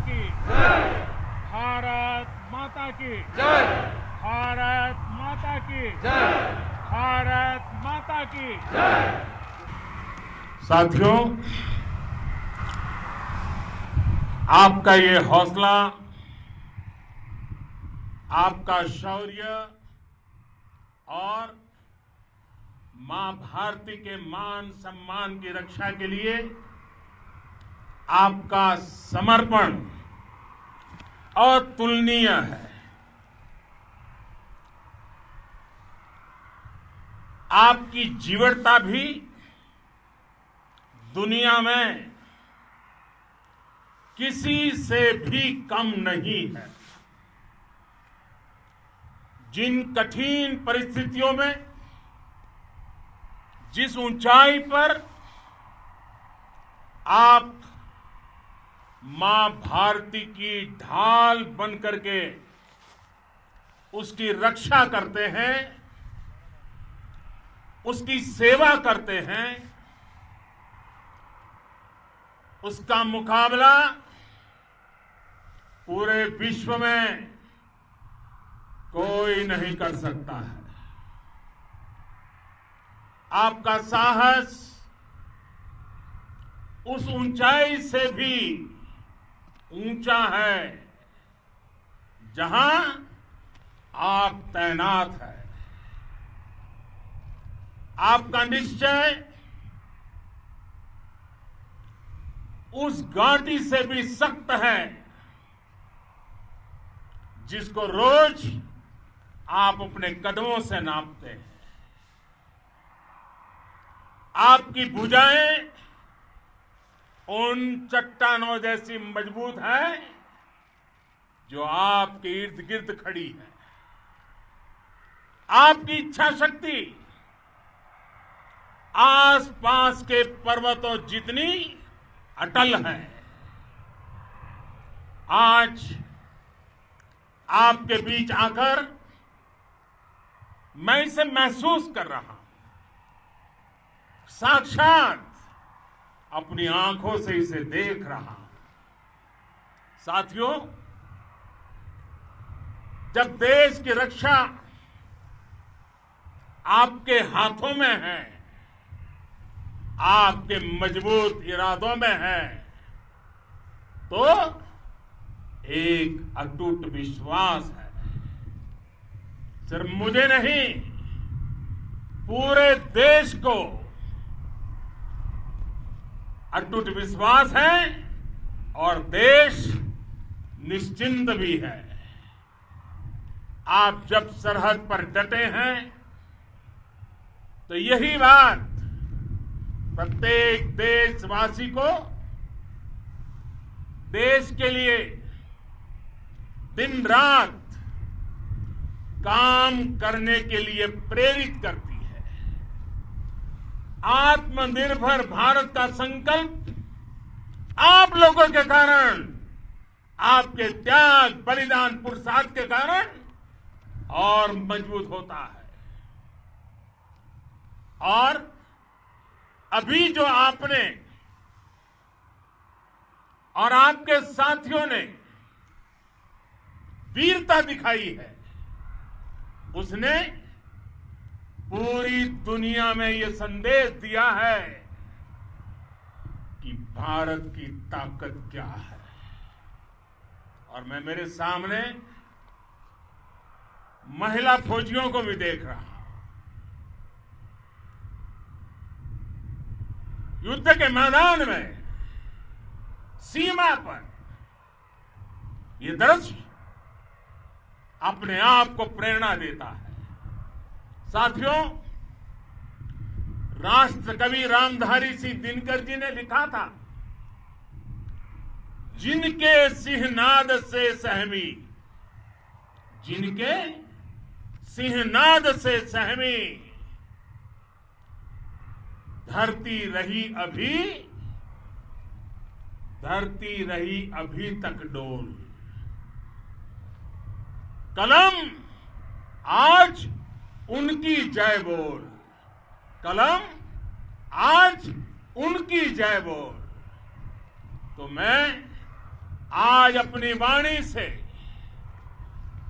की भारत माता की भारत माता की भारत माता की। साथियों, आपका ये हौसला, आपका शौर्य और मां भारती के मान सम्मान की रक्षा के लिए आपका समर्पण अतुलनीय है। आपकी जीवटता भी दुनिया में किसी से भी कम नहीं है। जिन कठिन परिस्थितियों में, जिस ऊंचाई पर आप मां भारती की ढाल बनकर के उसकी रक्षा करते हैं, उसकी सेवा करते हैं, उसका मुकाबला पूरे विश्व में कोई नहीं कर सकता है। आपका साहस उस ऊंचाई से भी ऊंचा है जहां आप तैनात हैं। आपका निश्चय उस घाटी से भी सख्त है जिसको रोज आप अपने कदमों से नापते हैं। आपकी भुजाएं उन चट्टानों जैसी मजबूत है जो आपके इर्द गिर्द खड़ी है। आपकी इच्छा शक्ति आसपास के पर्वतों जितनी अटल है। आज आपके बीच आकर मैं इसे महसूस कर रहा हूं, साक्षात अपनी आंखों से इसे देख रहा हूं। साथियों, जब देश की रक्षा आपके हाथों में है, आपके मजबूत इरादों में है, तो एक अटूट विश्वास है। सिर्फ मुझे नहीं, पूरे देश को अटूट विश्वास है और देश निश्चिंत भी है। आप जब सरहद पर डटे हैं तो यही बात प्रत्येक देशवासी को देश के लिए दिन रात काम करने के लिए प्रेरित करती है। आत्मनिर्भर भारत का संकल्प आप लोगों के कारण, आपके त्याग, बलिदान, पुरुषार्थ के कारण और मजबूत होता है। और अभी जो आपने और आपके साथियों ने वीरता दिखाई है, उसने पूरी दुनिया में यह संदेश दिया है कि भारत की ताकत क्या है। और मैं मेरे सामने महिला फौजियों को भी देख रहा हूं। युद्ध के मैदान में, सीमा पर, यह दृश्य अपने आप को प्रेरणा देता है। साथियों, राष्ट्र कवि रामधारी सिंह दिनकर जी ने लिखा था, जिनके सिंहनाद से सहमी, जिनके सिंहनाद से सहमी, धरती रही अभी तक डोल। कलम आज उनकी जय बोल, कलम आज उनकी जय बोल। तो मैं आज अपनी वाणी से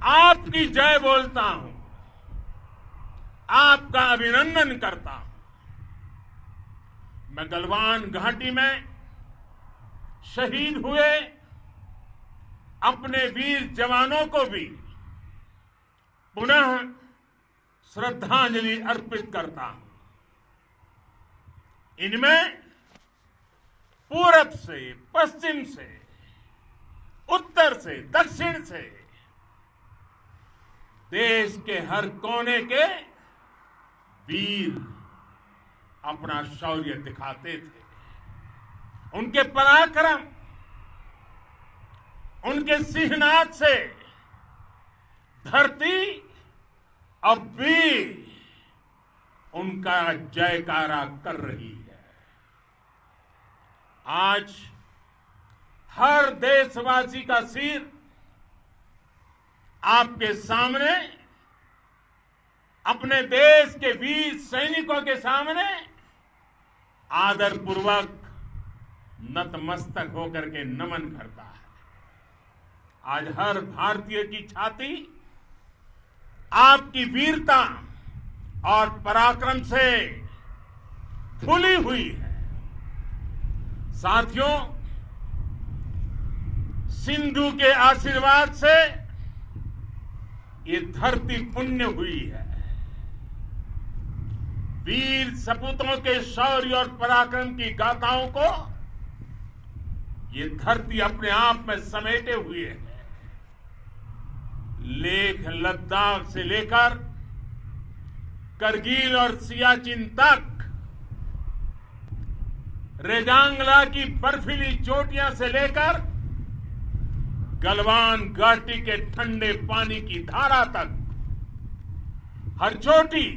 आपकी जय बोलता हूं, आपका अभिनंदन करता हूं। मैं गलवान घाटी में शहीद हुए अपने वीर जवानों को भी पुनः श्रद्धांजलि अर्पित करता हूं। इनमें पूरब से, पश्चिम से, उत्तर से, दक्षिण से देश के हर कोने के वीर अपना शौर्य दिखाते थे। उनके पराक्रम, उनके सिंहनाद से धरती अब भी उनका जयकारा कर रही है। आज हर देशवासी का सिर आपके सामने, अपने देश के वीर सैनिकों के सामने आदरपूर्वक नतमस्तक होकर के नमन करता है। आज हर भारतीय की छाती आपकी वीरता और पराक्रम से फूली हुई है। साथियों, सिंधु के आशीर्वाद से ये धरती पुण्य हुई है। वीर सपूतों के शौर्य और पराक्रम की गाथाओं को ये धरती अपने आप में समेटे हुए है। लेह लद्दाख से लेकर करगिल और सियाचिन तक, रेजांगला की बर्फीली चोटियां से लेकर गलवान घाटी के ठंडे पानी की धारा तक, हर चोटी,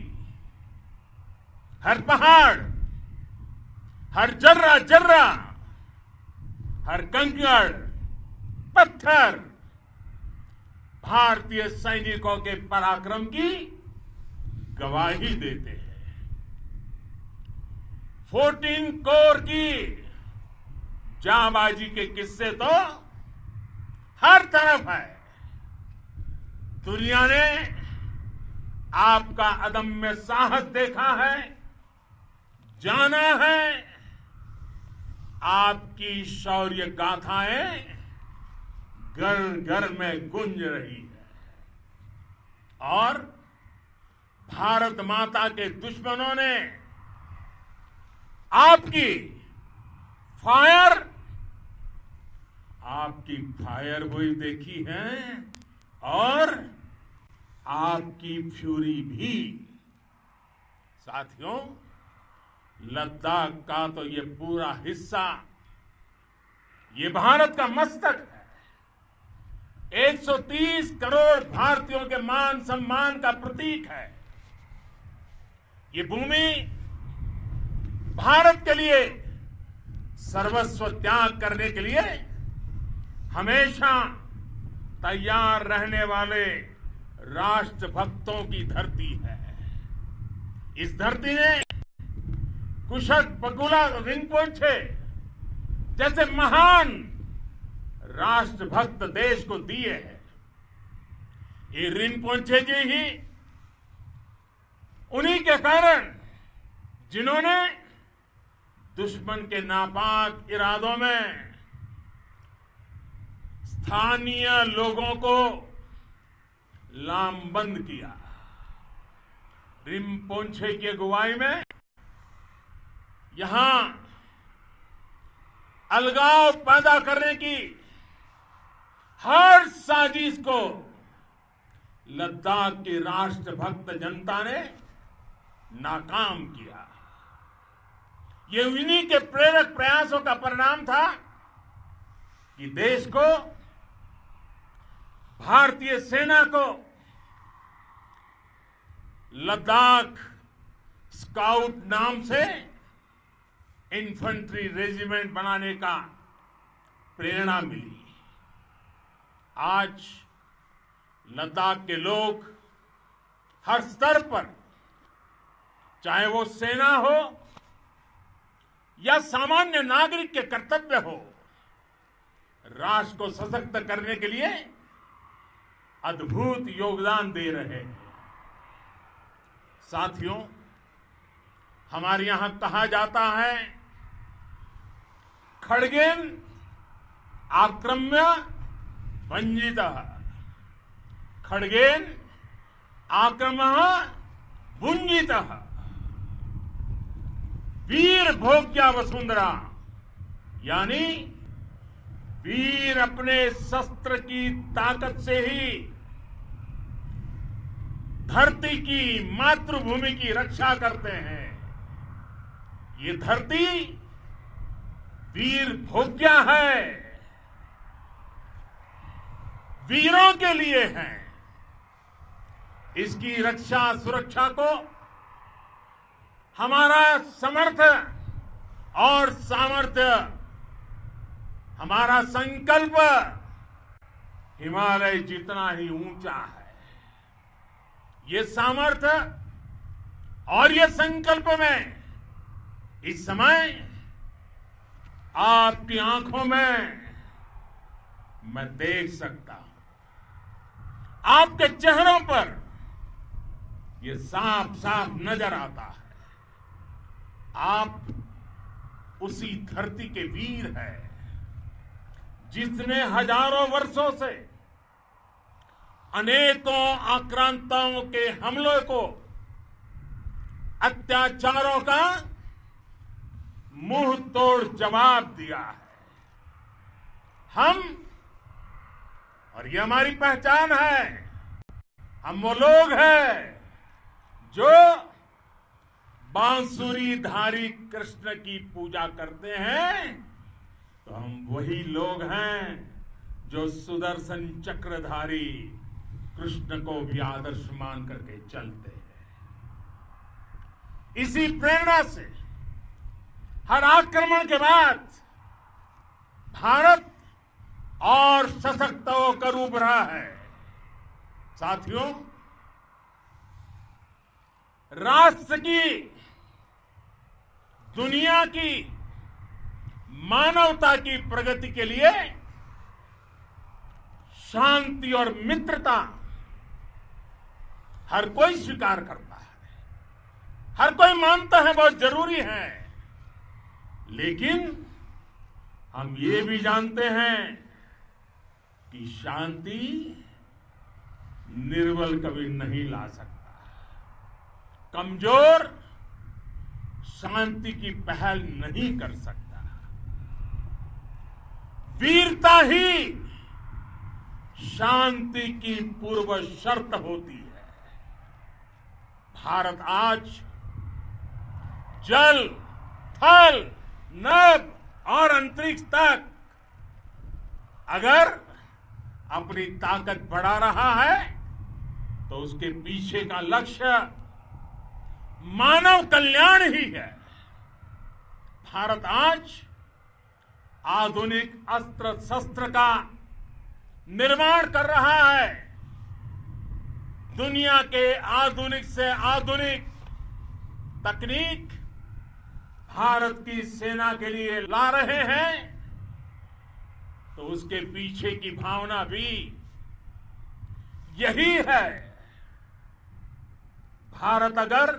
हर पहाड़, हर जर्रा जर्रा, हर कंकड़, पत्थर भारतीय सैनिकों के पराक्रम की गवाही देते हैं। 14 कोर की जांबाजी के किस्से तो हर तरफ है। दुनिया ने आपका अदम्य साहस देखा है, जाना है। आपकी शौर्य गाथाएं घर घर में गूंज रही है और भारत माता के दुश्मनों ने आपकी फायर हुई देखी है और आपकी फ्यूरी भी। साथियों, लद्दाख का तो ये पूरा हिस्सा ये भारत का मस्तक है। 130 करोड़ भारतीयों के मान सम्मान का प्रतीक है। ये भूमि भारत के लिए सर्वस्व त्याग करने के लिए हमेशा तैयार रहने वाले राष्ट्रभक्तों की धरती है। इस धरती ने कुशक बकुला रिनपोंछे जैसे महान राष्ट्रभक्त देश को दिए हैं। ये रिनपोंछे जी ही उन्हीं के कारण जिन्होंने दुश्मन के नापाक इरादों में स्थानीय लोगों को लामबंद किया। रिनपोंछे की अगुवाई में यहां अलगाव पैदा करने की हर साजिश को लद्दाख की राष्ट्रभक्त जनता ने नाकाम किया। ये उन्हीं के प्रेरक प्रयासों का परिणाम था कि देश को, भारतीय सेना को लद्दाख स्काउट नाम से इन्फेंट्री रेजिमेंट बनाने का प्रेरणा मिली। आज लद्दाख के लोग हर स्तर पर, चाहे वो सेना हो या सामान्य नागरिक के कर्तव्य हो, राष्ट्र को सशक्त करने के लिए अद्भुत योगदान दे रहे हैं। साथियों, हमारे यहां कहा जाता है, खड्गेन आक्रम्य भंजितः, खड्गेन आक्रम्य भुंजितः, वीर भोग्या वसुंधरा, यानी वीर अपने शस्त्र की ताकत से ही धरती की, मातृभूमि की रक्षा करते हैं। ये धरती वीर भोग्या है, वीरों के लिए है। इसकी रक्षा सुरक्षा को हमारा समर्थ और सामर्थ्य, हमारा संकल्प हिमालय जितना ही ऊंचा है। ये सामर्थ्य और ये संकल्प में इस समय आपकी आंखों में मैं देख सकता हूं, आपके चेहरों पर ये साफ साफ नजर आता है। आप उसी धरती के वीर हैं जिसने हजारों वर्षों से अनेकों आक्रांताओं के हमलों को, अत्याचारों का मुंह तोड़ जवाब दिया है। हम, और ये हमारी पहचान है, हम वो लोग हैं जो बांसुरीधारी कृष्ण की पूजा करते हैं, तो हम वही लोग हैं जो सुदर्शन चक्रधारी कृष्ण को भी आदर्श मान करके चलते हैं। इसी प्रेरणा से हर आक्रमण के बाद भारत और सशक्त होकर उभरा है। साथियों, राष्ट्र की, दुनिया की, मानवता की प्रगति के लिए शांति और मित्रता हर कोई स्वीकार करता है, हर कोई मानता है बहुत जरूरी है। लेकिन हम ये भी जानते हैं कि शांति निर्बल कभी नहीं ला सकता। कमजोर शांति की पहल नहीं कर सकता। वीरता ही शांति की पूर्व शर्त होती है। भारत आज जल, थल, नभ और अंतरिक्ष तक अगर अपनी ताकत बढ़ा रहा है तो उसके पीछे का लक्ष्य मानव कल्याण ही है। भारत आज आधुनिक अस्त्र शस्त्र का निर्माण कर रहा है। दुनिया के आधुनिक से आधुनिक तकनीक भारत की सेना के लिए ला रहे हैं, तो उसके पीछे की भावना भी यही है। भारत अगर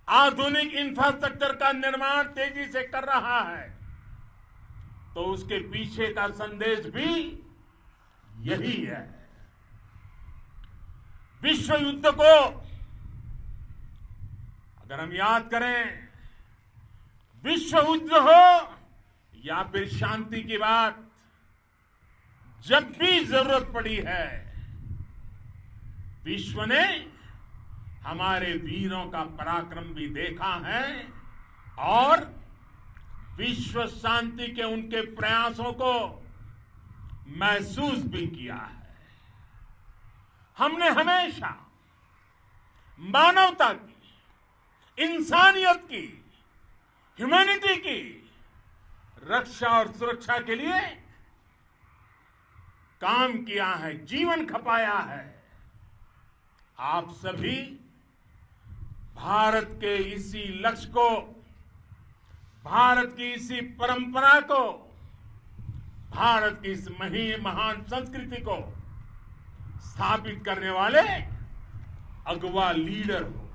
आधुनिक इंफ्रास्ट्रक्चर का निर्माण तेजी से कर रहा है तो उसके पीछे का संदेश भी यही है। विश्व युद्ध को अगर हम याद करें, विश्व युद्ध हो या फिर शांति की बात, जब भी जरूरत पड़ी है, विश्व ने हमारे वीरों का पराक्रम भी देखा है और विश्व शांति के उनके प्रयासों को महसूस भी किया है। हमने हमेशा मानवता की, इंसानियत की, ह्यूमैनिटी की रक्षा और सुरक्षा के लिए काम किया है, जीवन खपाया है। आप सभी भारत के इसी लक्ष्य को, भारत की इसी परंपरा को भारत की इस महान संस्कृति को स्थापित करने वाले अगवा लीडर हो।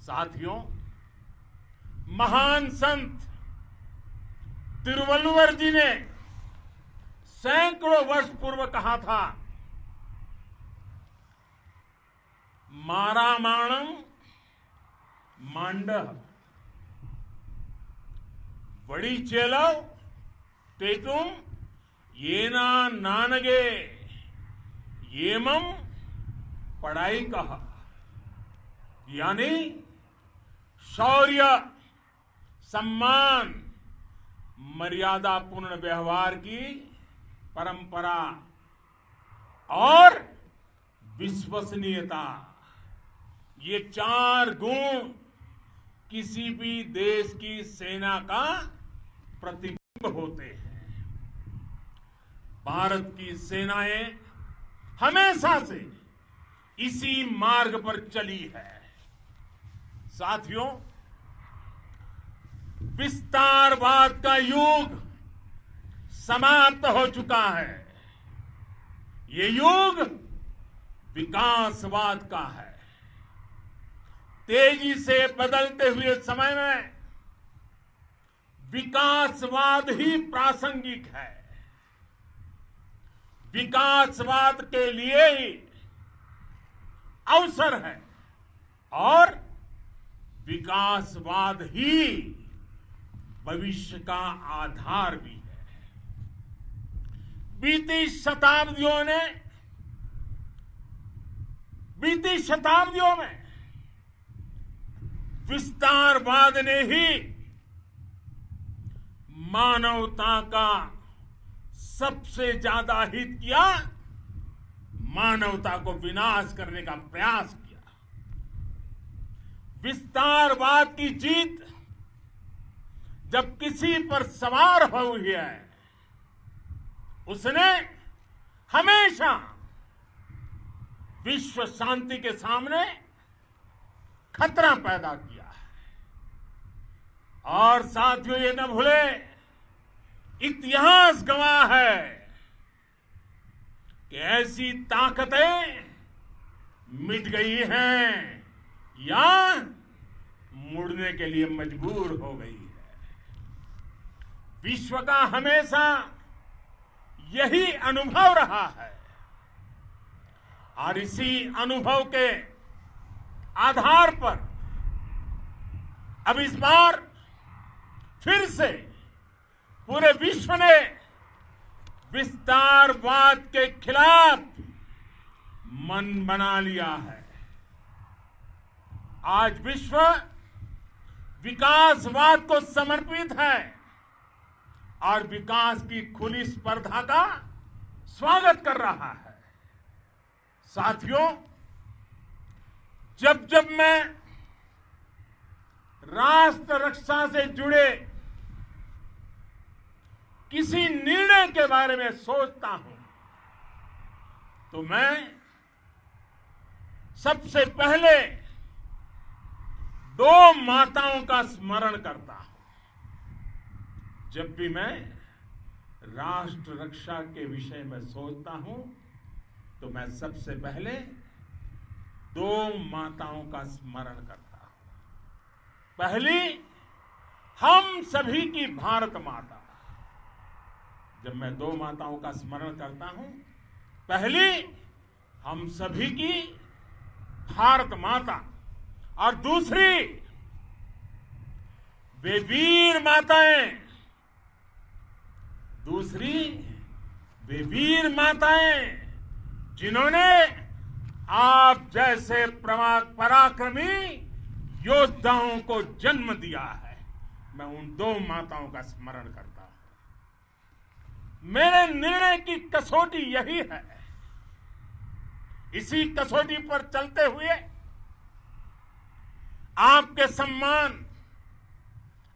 साथियों, महान संत तिरुवल्लुवर जी ने सैकड़ों वर्ष पूर्व कहा था, मारामाणम मांडह वड़ी चेलव तेतुम येना नानगे येमम पढ़ाई कहा। यानी शौर्य, सम्मान, मर्यादा पूर्ण व्यवहार की परंपरा और विश्वसनीयता, ये चार गुण किसी भी देश की सेना का प्रतिबिंब होते हैं। भारत की सेनाएं हमेशा से इसी मार्ग पर चली है। साथियों, विस्तारवाद का युग समाप्त हो चुका है। ये युग विकासवाद का है। तेजी से बदलते हुए समय में विकासवाद ही प्रासंगिक है। विकासवाद के लिए ही अवसर है और विकासवाद ही भविष्य का आधार भी है। बीती शताब्दियों में विस्तारवाद ने ही मानवता का सबसे ज्यादा हित किया, मानवता को विनाश करने का प्रयास किया। विस्तारवाद की जीत जब किसी पर सवार हुई है, उसने हमेशा विश्व शांति के सामने खतरा पैदा किया है। और साथियों, ये न भूले, इतिहास गवाह है कि ऐसी ताकतें मिट गई हैं या मुड़ने के लिए मजबूर हो गई है। विश्व का हमेशा यही अनुभव रहा है और इसी अनुभव के आधार पर अब इस बार फिर से पूरे विश्व ने विस्तारवाद के खिलाफ मन बना लिया है। आज विश्व विकासवाद को समर्पित है और विकास की खुली स्पर्धा का स्वागत कर रहा है। साथियों, जब जब मैं राष्ट्र रक्षा से जुड़े किसी निर्णय के बारे में सोचता हूं तो मैं सबसे पहले दो माताओं का स्मरण करता हूं। जब भी मैं राष्ट्र रक्षा के विषय में सोचता हूं तो मैं सबसे पहले दो माताओं का स्मरण करता हूं। पहली, हम सभी की भारत माता। जब मैं दो माताओं का स्मरण करता हूं, पहली हम सभी की भारत माता और दूसरी वे वीर माताएं, जिन्होंने आप जैसे पराक्रमी योद्धाओं को जन्म दिया है। मैं उन दो माताओं का स्मरण करता हूं। मेरे निर्णय की कसौटी यही है। इसी कसौटी पर चलते हुए आपके सम्मान,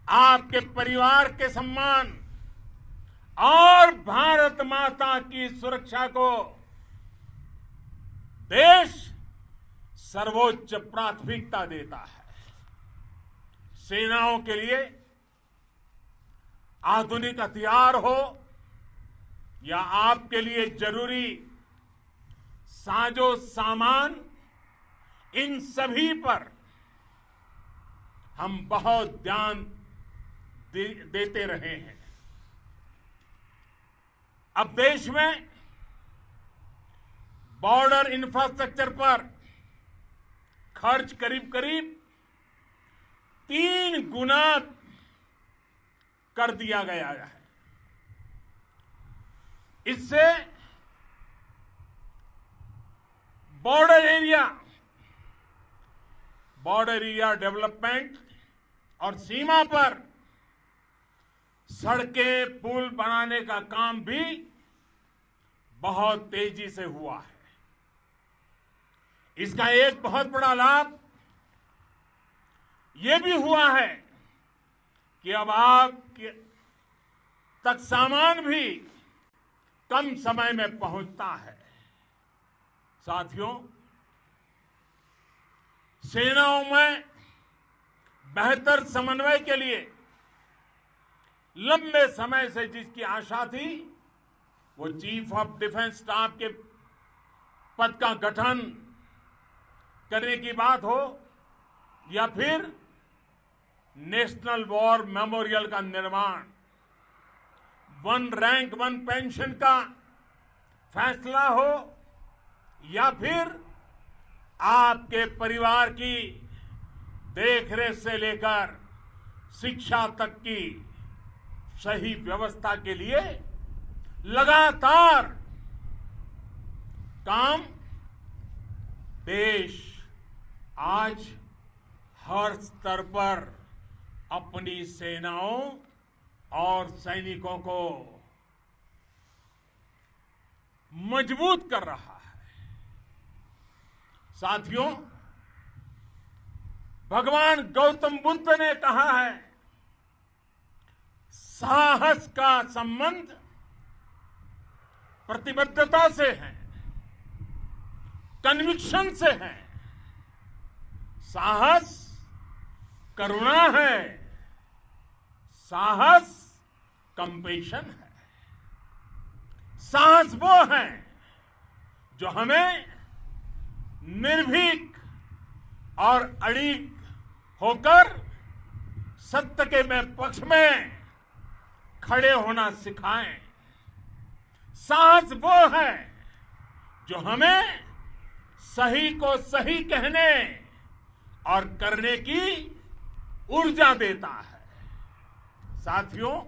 आपके परिवार के सम्मान और भारत माता की सुरक्षा को देश सर्वोच्च प्राथमिकता देता है। सेनाओं के लिए आधुनिक हथियार हो या आपके लिए जरूरी साजो सामान, इन सभी पर हम बहुत ध्यान देते रहे हैं। अब देश में बॉर्डर इंफ्रास्ट्रक्चर पर खर्च करीब करीब 3 गुना कर दिया गया है। इससे बॉर्डर एरिया डेवलपमेंट और सीमा पर सड़कें पुल बनाने का काम भी बहुत तेजी से हुआ है। इसका एक बहुत बड़ा लाभ यह भी हुआ है कि अब आप तक सामान भी कम समय में पहुंचता है। साथियों, सेनाओं में बेहतर समन्वय के लिए लंबे समय से जिसकी आशा थी, वो चीफ ऑफ डिफेंस स्टाफ के पद का गठन करने की बात हो या फिर नेशनल वॉर मेमोरियल का निर्माण, 1 रैंक 1 पेंशन का फैसला हो या फिर आपके परिवार की देखरेख से लेकर शिक्षा तक की सही व्यवस्था के लिए लगातार काम देश आज हर स्तर पर अपनी सेनाओं और सैनिकों को मजबूत कर रहा है। साथियों, भगवान गौतम बुद्ध ने कहा है, साहस का संबंध प्रतिबद्धता से है, कन्विक्शन से है। साहस करुणा है, साहस कंपैशन है। साहस वो है जो हमें निर्भीक और अड़िग होकर सत्य के पक्ष में खड़े होना सिखाएं। साहस वो है जो हमें सही को सही कहने और करने की ऊर्जा देता है। साथियों,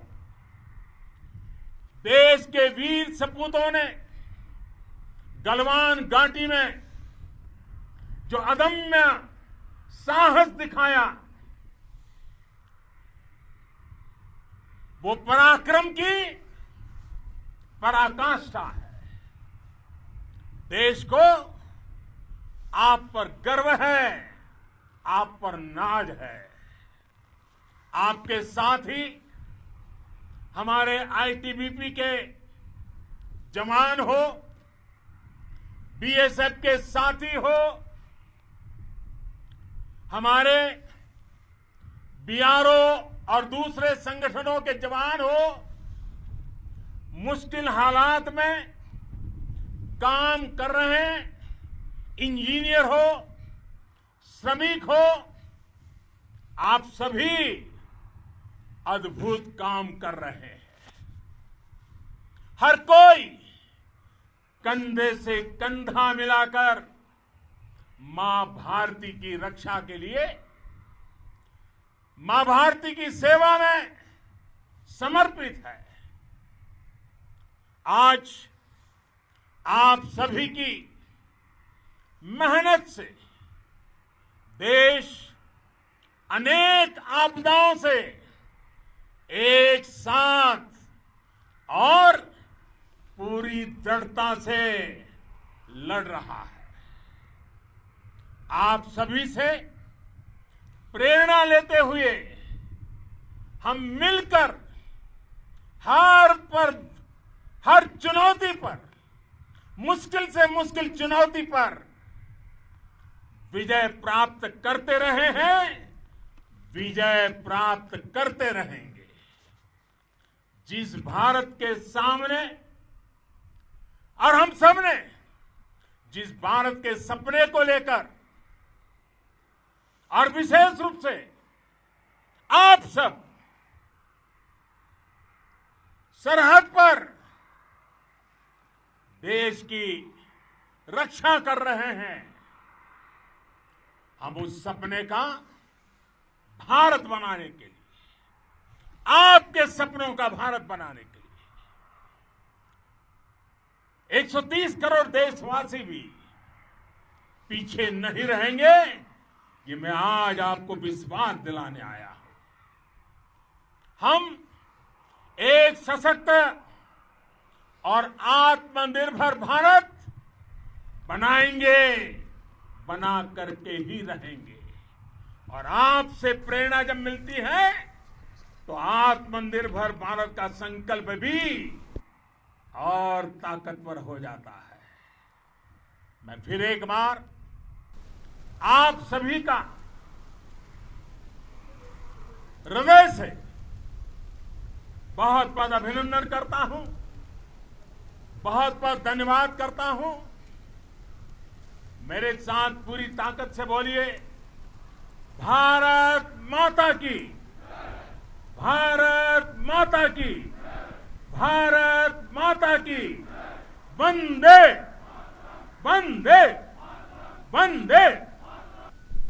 देश के वीर सपूतों ने गलवान घाटी में जो अदम्य साहस दिखाया, वो पराक्रम की पराकाष्ठा है। देश को आप पर गर्व है, आप पर नाज है। आपके साथ ही हमारे आईटीबीपी के जवान हो, बीएसएफ के साथी हो, हमारे बीआरओ और दूसरे संगठनों के जवान हो, मुश्किल हालात में काम कर रहे हैं, इंजीनियर हो, श्रमिक हो, आप सभी अद्भुत काम कर रहे हैं। हर कोई कंधे से कंधा मिलाकर मां भारती की रक्षा के लिए, मां भारती की सेवा में समर्पित है। आज आप सभी की मेहनत से देश अनेक आपदाओं से एक साथ और पूरी दृढ़ता से लड़ रहा है। आप सभी से प्रेरणा लेते हुए हम मिलकर हर चुनौती पर, मुश्किल से मुश्किल चुनौती पर विजय प्राप्त करते रहे हैं, विजय प्राप्त करते रहेंगे। जिस भारत के सामने और हम सब ने जिस भारत के सपने को लेकर और विशेष रूप से आप सब सरहद पर देश की रक्षा कर रहे हैं, हम उस सपने का भारत बनाने के लिए, आपके सपनों का भारत बनाने के लिए 130 करोड़ देशवासी भी पीछे नहीं रहेंगे, ये मैं आज आपको विश्वास दिलाने आया हूं। हम एक सशक्त और आत्मनिर्भर भारत बनाएंगे, बना करके ही रहेंगे। और आपसे प्रेरणा जब मिलती है तो आत्मनिर्भर भारत का संकल्प भी और ताकतवर हो जाता है। मैं फिर एक बार आप सभी का हृदय से बहुत बहुत अभिनंदन करता हूं, बहुत बहुत धन्यवाद करता हूं। मेरे साथ पूरी ताकत से बोलिए, भारत माता की, भारत माता की, भारत माता की, वंदे वंदे वंदे।